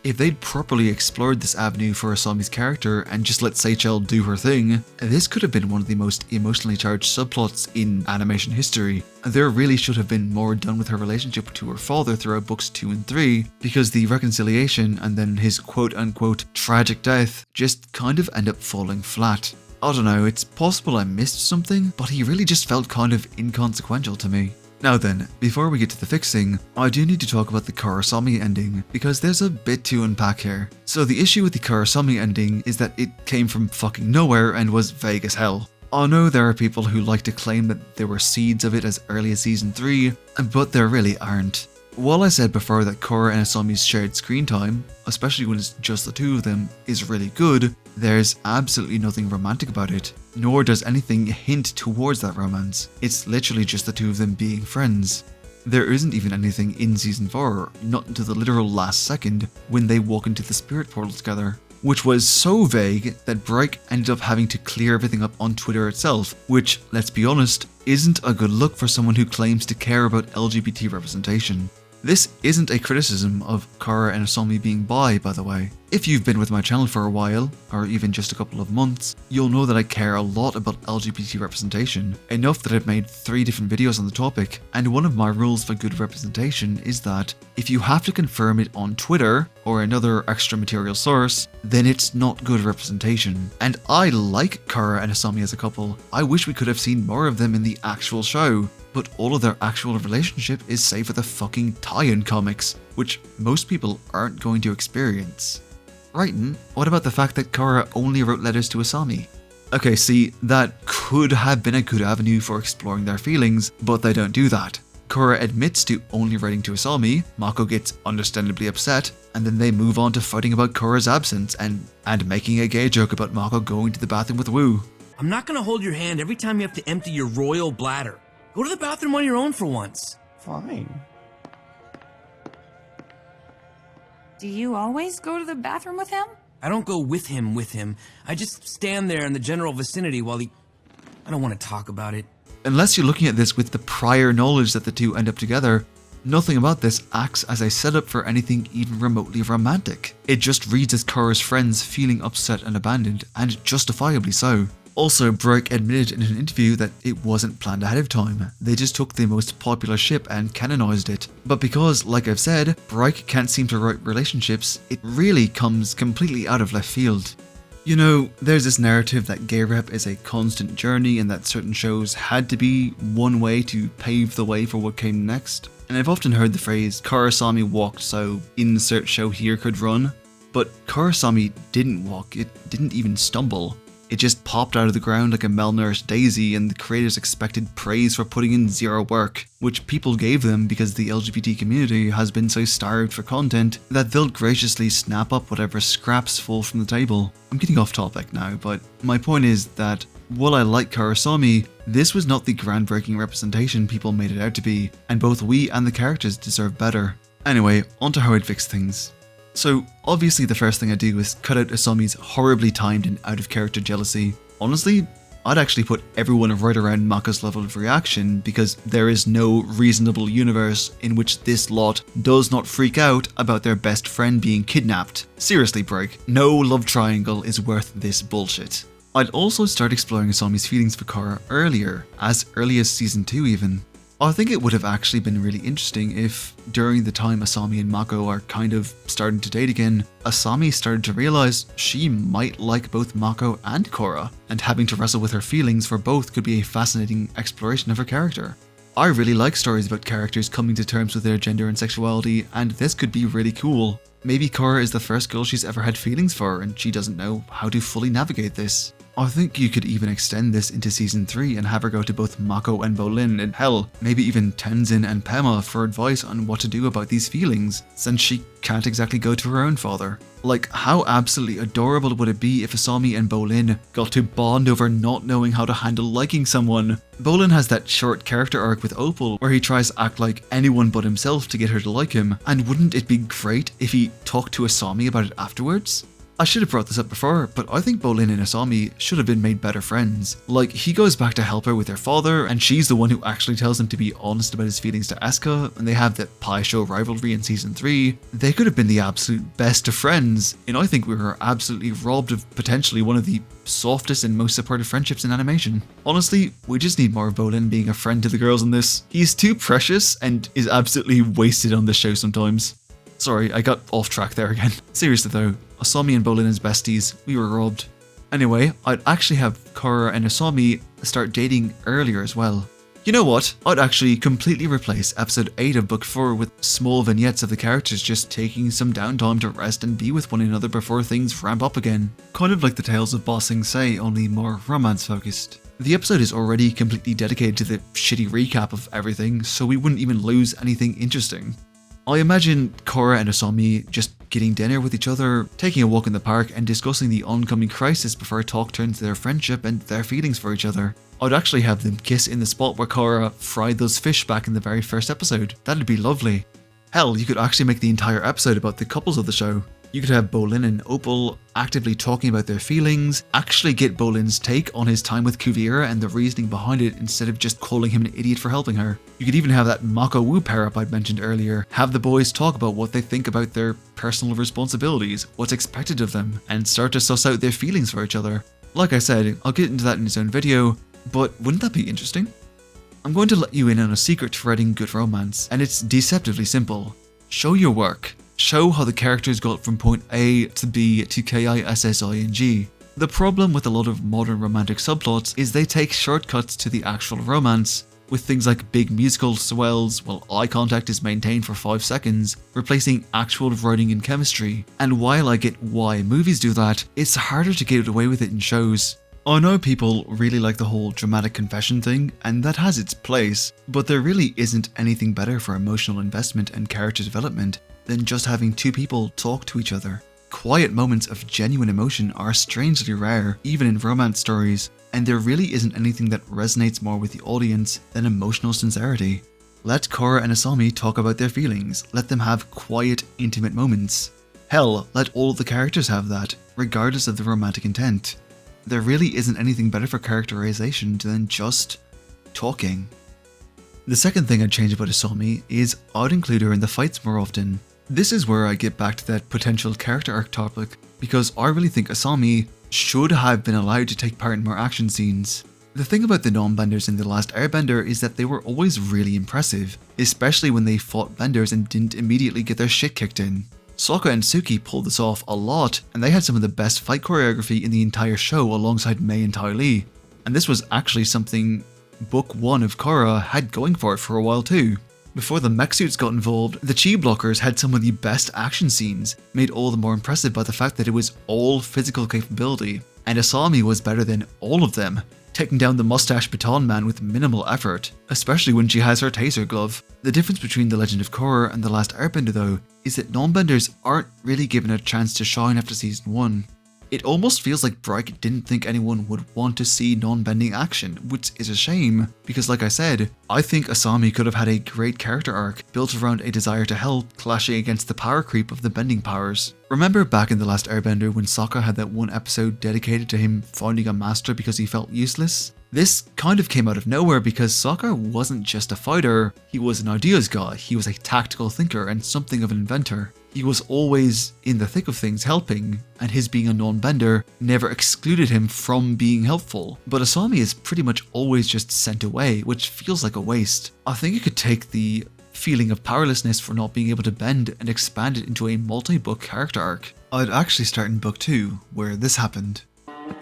If they'd properly explored this avenue for Asami's character and just let Seychelles do her thing, this could have been one of the most emotionally charged subplots in animation history. There really should have been more done with her relationship to her father throughout books 2 and 3, because the reconciliation and then his quote-unquote tragic death just kind of end up falling flat. I don't know, it's possible I missed something, but he really just felt kind of inconsequential to me. Now then, before we get to the fixing, I do need to talk about the Korra-Asami ending, because there's a bit to unpack here. So the issue with the Korra-Asami ending is that it came from fucking nowhere and was vague as hell. I know there are people who like to claim that there were seeds of it as early as Season 3, but there really aren't. While I said before that Korra and Asami's shared screen time, especially when it's just the two of them, is really good, there's absolutely nothing romantic about it, nor does anything hint towards that romance. It's literally just the two of them being friends. There isn't even anything in Season 4, not until the literal last second, when they walk into the spirit portal together, which was so vague that Bright ended up having to clear everything up on Twitter itself, which, let's be honest, isn't a good look for someone who claims to care about LGBT representation. This isn't a criticism of Korra and Asami being bi, by the way. If you've been with my channel for a while, or even just a couple of months, you'll know that I care a lot about LGBT representation, enough that I've made 3 different videos on the topic, and one of my rules for good representation is that if you have to confirm it on Twitter, or another extra material source, then it's not good representation. And I like Korra and Asami as a couple. I wish we could have seen more of them in the actual show, but all of their actual relationship is saved for the fucking tie-in comics, which most people aren't going to experience. Right, and what about the fact that Korra only wrote letters to Asami? Okay, see, that could have been a good avenue for exploring their feelings, but they don't do that. Korra admits to only writing to Asami, Mako gets understandably upset, and then they move on to fighting about Korra's absence and making a gay joke about Mako going to the bathroom with Wu. I'm not gonna hold your hand every time you have to empty your royal bladder. Go to the bathroom on your own for once. Fine. Do you always go to the bathroom with him? I don't go with him. I just stand there in the general vicinity while he... I don't want to talk about it. Unless you're looking at this with the prior knowledge that the two end up together, nothing about this acts as a setup for anything even remotely romantic. It just reads as Korra's friends feeling upset and abandoned, and justifiably so. Also, Break admitted in an interview that it wasn't planned ahead of time. They just took the most popular ship and canonized it. But because, like I've said, Break can't seem to write relationships, it really comes completely out of left field. You know, there's this narrative that gay rep is a constant journey and that certain shows had to be one way to pave the way for what came next. And I've often heard the phrase, Korra-Asami walked so insert show here could run. But Korra-Asami didn't walk, it didn't even stumble. It just popped out of the ground like a malnourished daisy, and the creators expected praise for putting in zero work, which people gave them because the LGBT community has been so starved for content that they'll graciously snap up whatever scraps fall from the table. I'm getting off topic now, but my point is that while I like Korra-Asami, this was not the groundbreaking representation people made it out to be, and both we and the characters deserve better. Anyway, on to how I'd fix things. So, obviously the first thing I do is cut out Asami's horribly timed and out-of-character jealousy. Honestly, I'd actually put everyone right around Mako's level of reaction, because there is no reasonable universe in which this lot does not freak out about their best friend being kidnapped. Seriously, Break, no love triangle is worth this bullshit. I'd also start exploring Asami's feelings for Korra as early as season 2 even. I think it would have actually been really interesting if, during the time Asami and Mako are kind of starting to date again, Asami started to realize she might like both Mako and Korra, and having to wrestle with her feelings for both could be a fascinating exploration of her character. I really like stories about characters coming to terms with their gender and sexuality, and this could be really cool. Maybe Korra is the first girl she's ever had feelings for, and she doesn't know how to fully navigate this. I think you could even extend this into season 3 and have her go to both Mako and Bolin, and hell, maybe even Tenzin and Pema for advice on what to do about these feelings, since she can't exactly go to her own father. Like, how absolutely adorable would it be if Asami and Bolin got to bond over not knowing how to handle liking someone? Bolin has that short character arc with Opal where he tries to act like anyone but himself to get her to like him, and wouldn't it be great if he talked to Asami about it afterwards? I should have brought this up before, but I think Bolin and Asami should have been made better friends. Like, he goes back to help her with her father, and she's the one who actually tells him to be honest about his feelings to Asuka, and they have that pie show rivalry in season 3. They could have been the absolute best of friends, and I think we were absolutely robbed of potentially one of the softest and most supportive friendships in animation. Honestly, we just need more of Bolin being a friend to the girls in this. He's too precious and is absolutely wasted on this show sometimes. Sorry, I got off track there again. Seriously though, Asami and Bolin as besties, we were robbed. Anyway, I'd actually have Korra and Asami start dating earlier as well. You know what? I'd actually completely replace episode 8 of book 4 with small vignettes of the characters just taking some downtime to rest and be with one another before things ramp up again. Kind of like the tales of Ba Sing Se, only more romance focused. The episode is already completely dedicated to the shitty recap of everything, so we wouldn't even lose anything interesting. I imagine Korra and Asami just getting dinner with each other, taking a walk in the park, and discussing the oncoming crisis before talk turns to their friendship and their feelings for each other. I'd actually have them kiss in the spot where Korra fried those fish back in the very first episode. That'd be lovely. Hell, you could actually make the entire episode about the couples of the show. You could have Bolin and Opal actively talking about their feelings, actually get Bolin's take on his time with Kuvira and the reasoning behind it instead of just calling him an idiot for helping her. You could even have that Mako Wu pair up I'd mentioned earlier, have the boys talk about what they think about their personal responsibilities, what's expected of them, and start to suss out their feelings for each other. Like I said, I'll get into that in its own video, but wouldn't that be interesting? I'm going to let you in on a secret to writing good romance, and it's deceptively simple. Show your work. Show how the characters got from point A to B to KISSING. The problem with a lot of modern romantic subplots is they take shortcuts to the actual romance, with things like big musical swells while eye contact is maintained for 5 seconds, replacing actual writing and chemistry. And while I get why movies do that, it's harder to get away with it in shows. I know people really like the whole dramatic confession thing, and that has its place, but there really isn't anything better for emotional investment and character development than just having two people talk to each other. Quiet moments of genuine emotion are strangely rare, even in romance stories, and there really isn't anything that resonates more with the audience than emotional sincerity. Let Korra and Asami talk about their feelings, let them have quiet, intimate moments. Hell, let all of the characters have that, regardless of the romantic intent. There really isn't anything better for characterization than just talking. The second thing I'd change about Asami is I'd include her in the fights more often. This is where I get back to that potential character arc topic, because I really think Asami should have been allowed to take part in more action scenes. The thing about the non-benders in The Last Airbender is that they were always really impressive, especially when they fought benders and didn't immediately get their shit kicked in. Sokka and Suki pulled this off a lot, and they had some of the best fight choreography in the entire show alongside Mei and Ty Lee. And this was actually something Book 1 of Korra had going for it for a while too. Before the mech suits got involved, the chi blockers had some of the best action scenes, made all the more impressive by the fact that it was all physical capability, and Asami was better than all of them, taking down the mustache baton man with minimal effort, especially when she has her taser glove. The difference between The Legend of Korra and The Last Airbender though, is that non-benders aren't really given a chance to shine after season 1. It almost feels like Bright didn't think anyone would want to see non-bending action, which is a shame, because like I said, I think Asami could have had a great character arc built around a desire to help, clashing against the power creep of the bending powers. Remember back in The Last Airbender when Sokka had that one episode dedicated to him finding a master because he felt useless? This kind of came out of nowhere because Sokka wasn't just a fighter, he was an ideas guy, he was a tactical thinker and something of an inventor. He was always in the thick of things helping, and his being a non-bender never excluded him from being helpful. But Asami is pretty much always just sent away, which feels like a waste. I think you could take the feeling of powerlessness for not being able to bend and expand it into a multi-book character arc. I'd actually start in book 2, where this happened.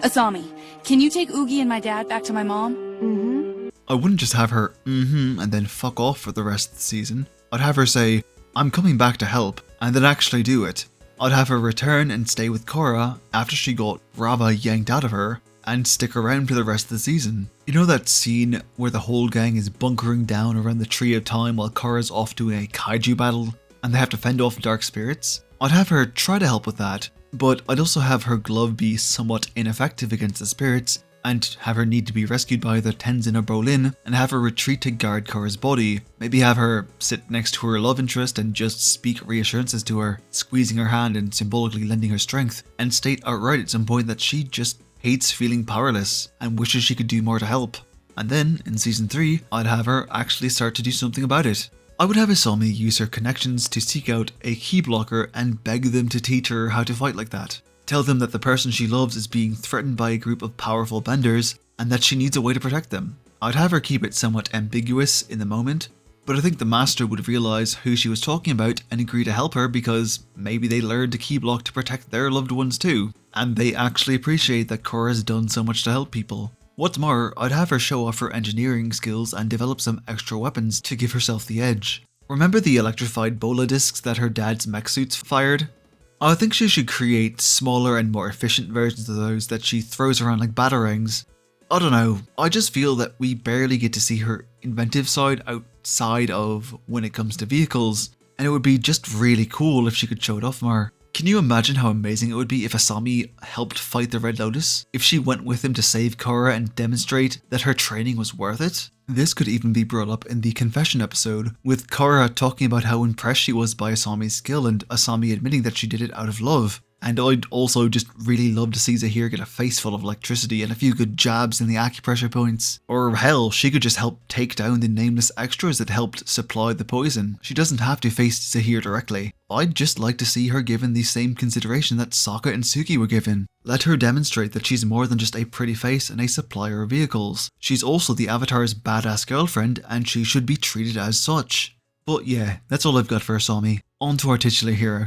Asami, can you take Oogie and my dad back to my mom? I wouldn't just have her and then fuck off for the rest of the season. I'd have her say, I'm coming back to help, and then actually do it. I'd have her return and stay with Korra after she got Rava yanked out of her, and stick around for the rest of the season. You know that scene where the whole gang is bunkering down around the Tree of Time while Korra's off doing a kaiju battle, and they have to fend off dark spirits? I'd have her try to help with that, but I'd also have her glove be somewhat ineffective against the spirits, and have her need to be rescued by either Tenzin or Bolin, and have her retreat to guard Korra's body. Maybe have her sit next to her love interest and just speak reassurances to her, squeezing her hand and symbolically lending her strength, and state outright at some point that she just hates feeling powerless, and wishes she could do more to help. And then, in season 3, I'd have her actually start to do something about it. I would have Asami use her connections to seek out a key blocker and beg them to teach her how to fight like that. Tell them that the person she loves is being threatened by a group of powerful benders, and that she needs a way to protect them. I'd have her keep it somewhat ambiguous in the moment, but I think the master would realise who she was talking about and agree to help her because maybe they learned a key block to protect their loved ones too, and they actually appreciate that Korra's done so much to help people. What's more, I'd have her show off her engineering skills and develop some extra weapons to give herself the edge. Remember the electrified bola discs that her dad's mech suits fired? I think she should create smaller and more efficient versions of those that she throws around like batarangs. I don't know, I just feel that we barely get to see her inventive side outside of when it comes to vehicles, and it would be just really cool if she could show it off more. Can you imagine how amazing it would be if Asami helped fight the Red Lotus? If she went with him to save Korra and demonstrate that her training was worth it? This could even be brought up in the confession episode, with Korra talking about how impressed she was by Asami's skill and Asami admitting that she did it out of love. And I'd also just really love to see Zahir get a face full of electricity and a few good jabs in the acupressure points. Or hell, she could just help take down the nameless extras that helped supply the poison. She doesn't have to face Zahir directly. I'd just like to see her given the same consideration that Sokka and Suki were given. Let her demonstrate that she's more than just a pretty face and a supplier of vehicles. She's also the Avatar's badass girlfriend, and she should be treated as such. But yeah, that's all I've got for Asami. On to our titular hero.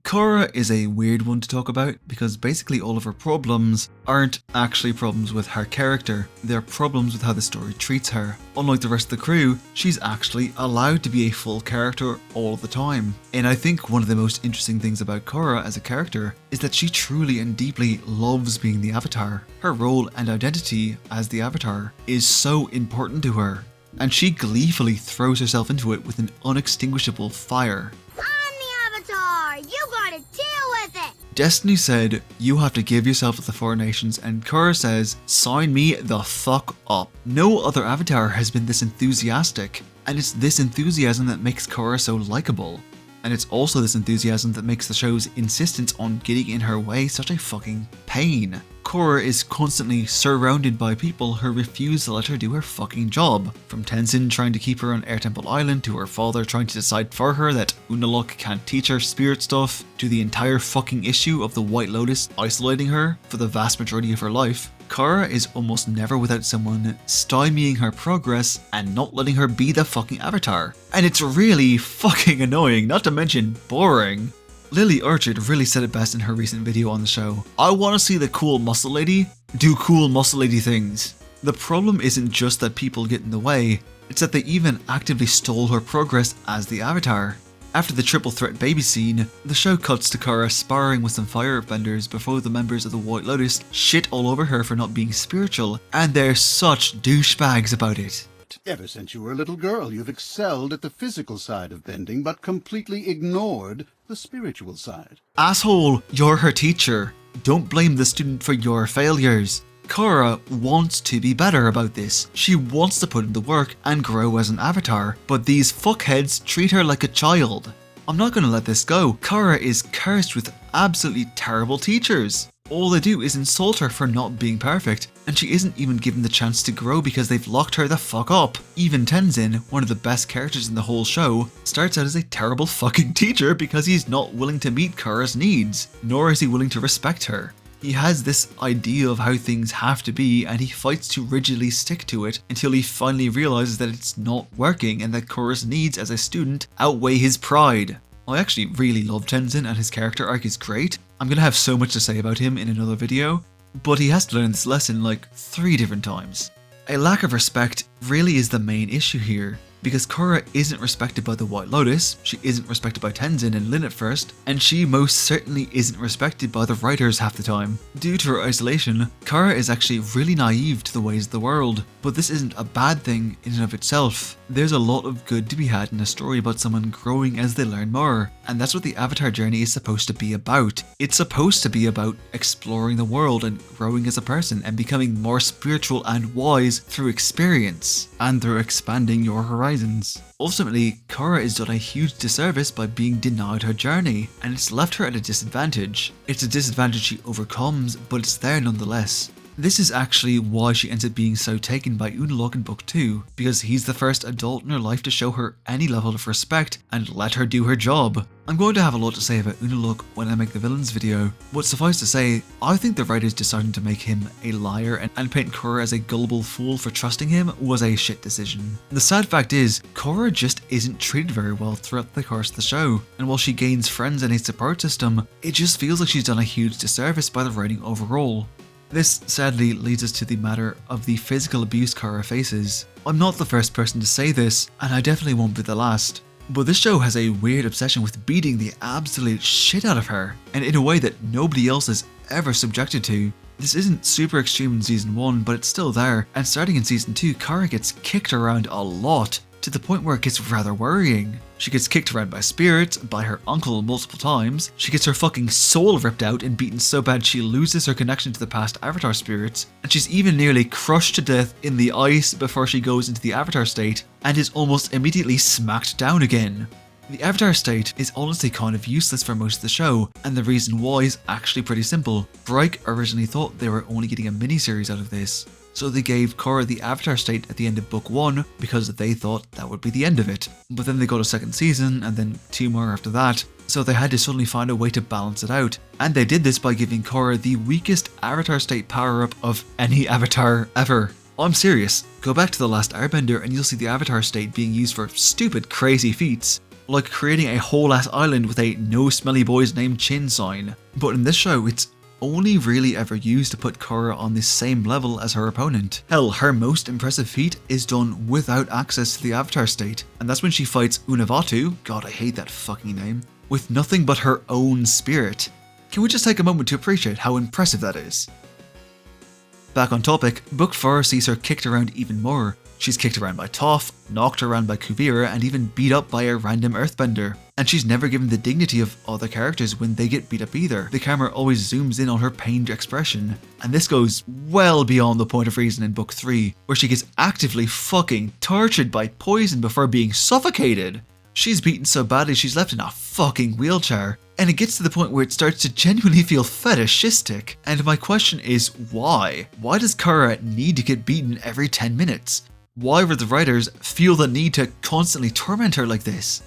Korra is a weird one to talk about because basically all of her problems aren't actually problems with her character, they're problems with how the story treats her. Unlike the rest of the crew, she's actually allowed to be a full character all the time. And I think one of the most interesting things about Korra as a character is that she truly and deeply loves being the Avatar. Her role and identity as the Avatar is so important to her, and she gleefully throws herself into it with an unextinguishable fire. You gotta deal with it! Destiny said, you have to give yourself to the Four Nations, and Korra says, sign me the fuck up. No other Avatar has been this enthusiastic, and it's this enthusiasm that makes Korra so likable. And it's also this enthusiasm that makes the show's insistence on getting in her way such a fucking pain. Korra is constantly surrounded by people who refuse to let her do her fucking job. From Tenzin trying to keep her on Air Temple Island, to her father trying to decide for her that Unalaq can't teach her spirit stuff, to the entire fucking issue of the White Lotus isolating her for the vast majority of her life. Korra is almost never without someone stymieing her progress and not letting her be the fucking Avatar. And it's really fucking annoying, not to mention boring. Lily Orchard really said it best in her recent video on the show. I want to see the cool muscle lady do cool muscle lady things. The problem isn't just that people get in the way, it's that they even actively stole her progress as the Avatar. After the triple threat baby scene, the show cuts to Korra sparring with some firebenders before the members of the White Lotus shit all over her for not being spiritual, and they're such douchebags about it. Ever since you were a little girl, you've excelled at the physical side of bending, but completely ignored the spiritual side. Asshole, you're her teacher. Don't blame the student for your failures. Korra wants to be better about this. She wants to put in the work and grow as an Avatar, but these fuckheads treat her like a child. I'm not gonna let this go. Korra is cursed with absolutely terrible teachers. All they do is insult her for not being perfect, and she isn't even given the chance to grow because they've locked her the fuck up. Even Tenzin, one of the best characters in the whole show, starts out as a terrible fucking teacher because he's not willing to meet Korra's needs, nor is he willing to respect her. He has this idea of how things have to be, and he fights to rigidly stick to it until he finally realizes that it's not working and that Korra's needs as a student outweigh his pride. I actually really love Tenzin, and his character arc is great. I'm gonna have so much to say about him in another video, but he has to learn this lesson like 3 different times. A lack of respect really is the main issue here, because Korra isn't respected by the White Lotus, she isn't respected by Tenzin and Lin at first, and she most certainly isn't respected by the writers half the time. Due to her isolation, Korra is actually really naive to the ways of the world, but this isn't a bad thing in and of itself. There's a lot of good to be had in a story about someone growing as they learn more, and that's what the Avatar journey is supposed to be about. It's supposed to be about exploring the world and growing as a person and becoming more spiritual and wise through experience, and through expanding your horizons. Ultimately, Korra is done a huge disservice by being denied her journey, and it's left her at a disadvantage. It's a disadvantage she overcomes, but it's there nonetheless. This is actually why she ends up being so taken by Unalaq in Book 2, because he's the first adult in her life to show her any level of respect and let her do her job. I'm going to have a lot to say about Unalaq when I make the villains video, but suffice to say, I think the writers deciding to make him a liar and paint Korra as a gullible fool for trusting him was a shit decision. The sad fact is, Korra just isn't treated very well throughout the course of the show, and while she gains friends and a support system, it just feels like she's done a huge disservice by the writing overall. This sadly leads us to the matter of the physical abuse Korra faces. I'm not the first person to say this, and I definitely won't be the last. But this show has a weird obsession with beating the absolute shit out of her, and in a way that nobody else is ever subjected to. This isn't super extreme in season 1, but it's still there, and starting in season 2, Korra gets kicked around a lot, to the point where it gets rather worrying. She gets kicked around by spirits, by her uncle multiple times, she gets her fucking soul ripped out and beaten so bad she loses her connection to the past Avatar spirits, and she's even nearly crushed to death in the ice before she goes into the Avatar state, and is almost immediately smacked down again. The Avatar state is honestly kind of useless for most of the show, and the reason why is actually pretty simple. Break originally thought they were only getting a miniseries out of this, so they gave Korra the Avatar state at the end of book 1 because they thought that would be the end of it. But then they got a second season, and then 2 more after that, so they had to suddenly find a way to balance it out. And they did this by giving Korra the weakest Avatar state power-up of any Avatar ever. I'm serious, go back to The Last Airbender and you'll see the Avatar state being used for stupid crazy feats, like creating a whole ass island with a "no smelly boys named Chin" sign. But in this show, it's only really ever used to put Korra on the same level as her opponent. Hell, her most impressive feat is done without access to the Avatar state, and that's when she fights Unappreciated, god I hate that fucking name, with nothing but her own spirit. Can we just take a moment to appreciate how impressive that is? Back on topic, book 4 sees her kicked around even more. She's kicked around by Toph, knocked around by Kuvira, and even beat up by a random earthbender. And she's never given the dignity of other characters when they get beat up either. The camera always zooms in on her pained expression. And this goes well beyond the point of reason in book 3, where she gets actively fucking tortured by poison before being suffocated. She's beaten so badly she's left in a fucking wheelchair. And it gets to the point where it starts to genuinely feel fetishistic. And my question is, why? Why does Korra need to get beaten every 10 minutes? Why would the writers feel the need to constantly torment her like this?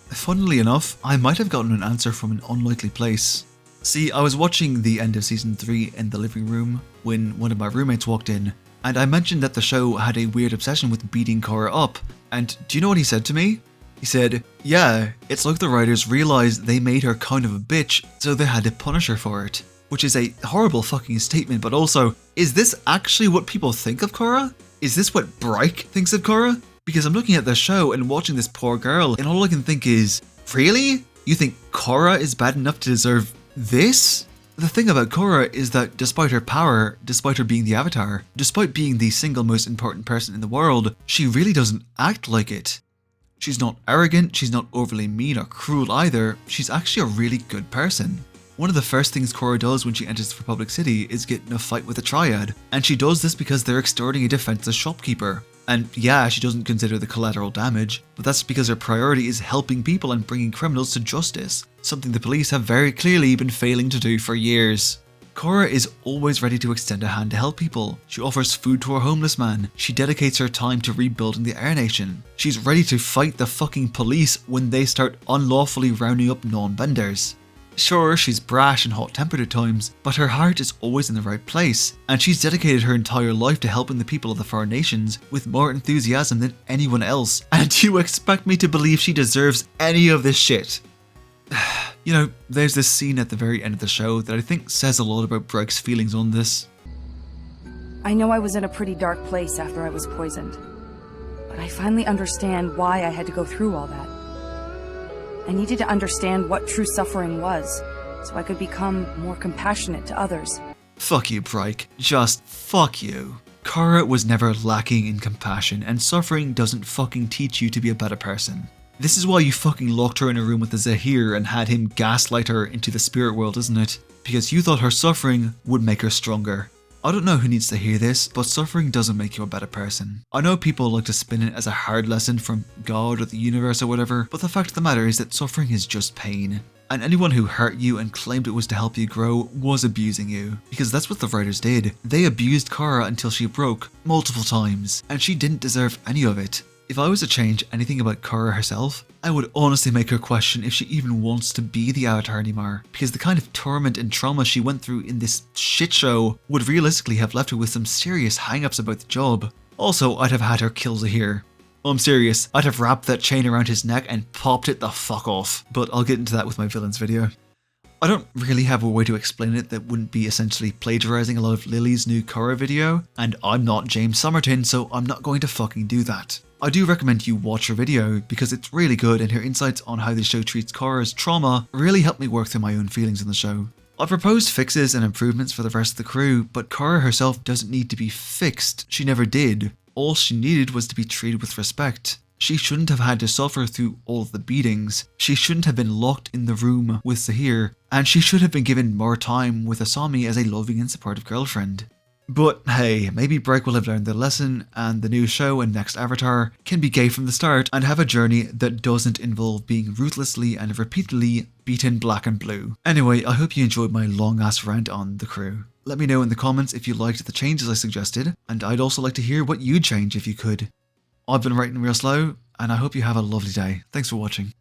Funnily enough, I might have gotten an answer from an unlikely place. See, I was watching the end of season 3 in the living room when one of my roommates walked in, and I mentioned that the show had a weird obsession with beating Korra up, and do you know what he said to me? He said, yeah, it's like the writers realised they made her kind of a bitch, so they had to punish her for it. Which is a horrible fucking statement, but also, is this actually what people think of Korra? Is this what Bryke thinks of Korra? Because I'm looking at the show and watching this poor girl, and all I can think is, really? You think Korra is bad enough to deserve this? The thing about Korra is that despite her power, despite her being the Avatar, despite being the single most important person in the world, she really doesn't act like it. She's not arrogant, she's not overly mean or cruel either, she's actually a really good person. One of the first things Korra does when she enters the Republic City is get in a fight with a triad, and she does this because they're extorting a defenseless shopkeeper. And yeah, she doesn't consider the collateral damage, but that's because her priority is helping people and bringing criminals to justice, something the police have very clearly been failing to do for years. Korra is always ready to extend a hand to help people. She offers food to a homeless man. She dedicates her time to rebuilding the Air Nation. She's ready to fight the fucking police when they start unlawfully rounding up non-benders. Sure, she's brash and hot-tempered at times, but her heart is always in the right place, and she's dedicated her entire life to helping the people of the foreign nations with more enthusiasm than anyone else, and you expect me to believe she deserves any of this shit? You know, there's this scene at the very end of the show that I think says a lot about Bryke's feelings on this. I know I was in a pretty dark place after I was poisoned, but I finally understand why I had to go through all that. I needed to understand what true suffering was, so I could become more compassionate to others. Fuck you, Bryke. Just fuck you. Korra was never lacking in compassion, and suffering doesn't fucking teach you to be a better person. This is why you fucking locked her in a room with the Zahir and had him gaslight her into the spirit world, isn't it? Because you thought her suffering would make her stronger. I don't know who needs to hear this, but suffering doesn't make you a better person. I know people like to spin it as a hard lesson from God or the universe or whatever, but the fact of the matter is that suffering is just pain. And anyone who hurt you and claimed it was to help you grow was abusing you. Because that's what the writers did. They abused Korra until she broke, multiple times, and she didn't deserve any of it. If I was to change anything about Korra herself, I would honestly make her question if she even wants to be the Avatar anymore, because the kind of torment and trauma she went through in this shit show would realistically have left her with some serious hang-ups about the job. Also, I'd have had her kill Zahir. I'm serious, I'd have wrapped that chain around his neck and popped it the fuck off, but I'll get into that with my villains video. I don't really have a way to explain it that wouldn't be essentially plagiarizing a lot of Lily's new Korra video, and I'm not James Somerton, so I'm not going to fucking do that. I do recommend you watch her video because it's really good, and her insights on how the show treats Korra's trauma really helped me work through my own feelings in the show. I proposed fixes and improvements for the rest of the crew, but Korra herself doesn't need to be fixed. She never did. All she needed was to be treated with respect. She shouldn't have had to suffer through all of the beatings. She shouldn't have been locked in the room with Zahir, and she should have been given more time with Asami as a loving and supportive girlfriend. But hey, maybe Break will have learned the lesson, and the new show and next Avatar can be gay from the start and have a journey that doesn't involve being ruthlessly and repeatedly beaten black and blue. Anyway, I hope you enjoyed my long ass rant on the Krew. Let me know in the comments if you liked the changes I suggested, and I'd also like to hear what you'd change if you could. I've been writing real slow, and I hope you have a lovely day. Thanks for watching.